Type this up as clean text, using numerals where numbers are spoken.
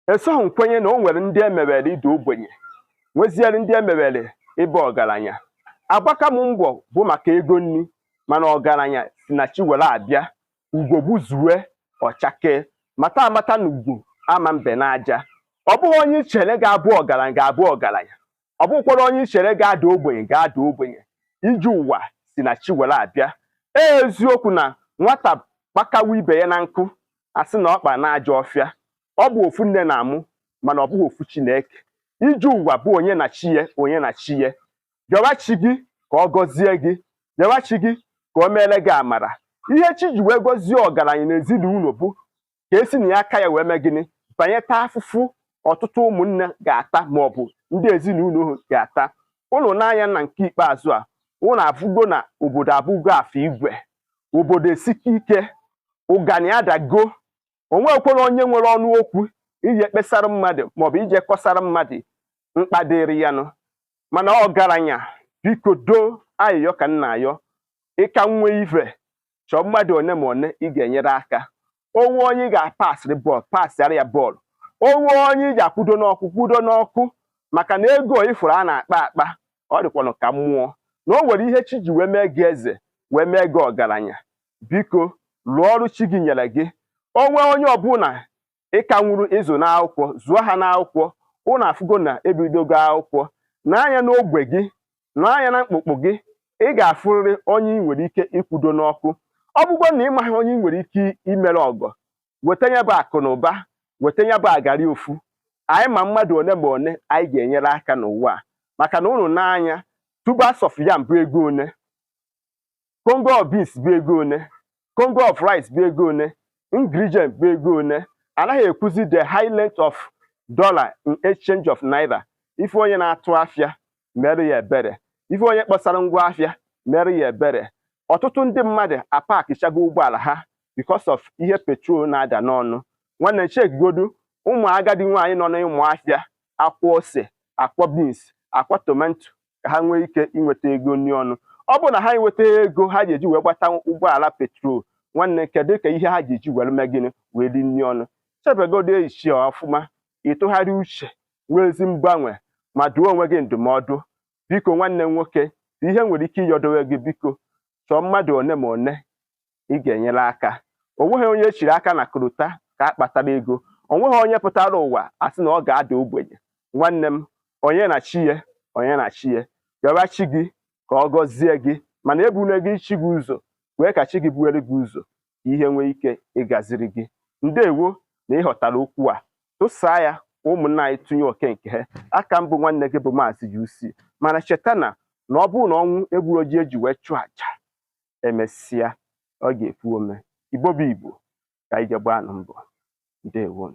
esoghị nkwenye na o nwere ndị emewere ịda ogbenye nweziere ndị emewere ịbụ ọgaranya. Agbaka m mbọ bụ maka ego nri, mana ọgaranya si na chi were abịa. Ugo gbuzuo ọchakee, mata amata na ugwu ama mbe n'aja. Ọ bụghị onye ichere ga-abụ ọgaranya ga-abụ ọgaranya, ọ bụghịkwara onye ichere ga-ada ogbenye ga-ada ogbenye. Ije ụwa si na chi were abịa. Eziokwu na nwata gbakawa ibe ya na nkụ asị na ọkpa na-aja ọfịa. Ọ bụ ofu nne na-amụ, mana ọ bụghị ofu Chineke. Ije ụwa bụ onye na chi ya, onye na chi ya. Rịọwa chi gị ka ọ gọzie gị, rịọwa chi gị ka o meere gị amara. Ihe chi ji wee gọzie ọgaranya n'ezinụlọ bụ ka esi na ya aka ya wee mee gịnị banye taa afụfụ ọtụtụ ụmụnne ga-ata maọbụ ndị ezinụlọ ga-ata. Ụnụ n'anya na nke ikpeazụ a, ụnụ afụgo na obodo abụgo afọ igwe, obodo esike ike, ụgani adago. Onwekwara onye nwere ọnụ okwu ije kpesara mmadụ maọbụ ije kọsara mmadụ mkpa dịrị ya nụ. Mana ọgaranya biko doo ayịyọ ka nna ayọ, ịka nwee ife chọọ mmadụ one ma one ị ga-enyere aka. Onwe onye ị ga-apasịrị bọọlụ pasịara ya bọọlụ, onwe onye ị ga-akwudo n'ọkụ kwudo n'ọkụ, maka na ego ifuru a na-akpa akpa ọ dịkwanụ ka mmụọ. Na o nwere ihe chi ji wee mee gị eze wee mee gị ọgaranya. Biko lụọ ọrụ chi gị nyere gị. Onwe onye ọbụla ịka nwuru ịzụ n'akwụkwọ, zụọ ha n'akwụkwọ. Ụnụ afụgo na ebidogo akwụkwọ. N'anya n'ogbe gị, n'anya na mkpụkpụ gị, ị ga-afụrịrị onye ị nwere ike ikwudo n'ọkụ. Ọ bụgo na ị maghị onye ị nwere ike imere ọgọ, weta ya bụ akụ na ụba, weta ya bụ agari ofu. Anyị ma mmadụ one ma one anyị ga-enyere aka n'ụwa a. Maka na ụnụ n'anya, tubers of yam bụ ego one, congo of beans bụ ego one, congo of rice bụ ego one, ingredient bụ ego one. Anaghị ekwuzi the highlight of dollar in exchange of naira. Ife onye na-atụ afịa mere ya ebere, ife onye kpọsara ngwa afịa mere ya ebere. Ọtụtụ ndị mmadụ apakịchago ụgbọala ha because of ihe petrol na-ada n'ọnụ. Nwanne chekigodu ụmụ agadi nwaanyị nọ n'ịmụ afịa akwọ ose, akwọ beans, akwọ tomato ka ha nwee ike inweta ego nri ọnụ. Ọ bụ na ha enweta ego ha ga-eji wee gbata ụgbọala petrol, nwanne kedu ka ihe ha ga-eji were mee gịnị wee ri nri ọnụ. Chebegodo eyichi ọfụma, ịtụgharị uche, nwee ezi mgbanwe, ma duo onwe gị ndụmọdụ. Biko nwanne nwoke, ihe nwere ike ịyọdowe gị, biko chọọ mmadụ one ma one ị ga-enyere aka. O nweghị onye echiri aka na korota ka a kpatara ego. O nweghị onye pụtara ụwa asị na ọ ga-ada ogbenye. Nwanne m, onye na chi ya, onye na chi ya. Rịọwa chi gị ka ọ gọzie gị, mana ebule gị chi gị ụzọ, wee ka chi gị buere gị ụzọ, ihe nwee ike ịgaziri gị. Ndewo na ịghọtara okwu a. Tụsaa ya ụmụnna anyị tụnye oke nke ha. Aka mbụ nwanne gị bụ Maazi-UC. Mana cheta na ọ bụrụ na ọnwụ egburu oji eji wee chụọ aja, emesịa ọ ga-ekwu ome. Igbo bụ Igbo ka anyị je gbaa mbọ. Ndewo.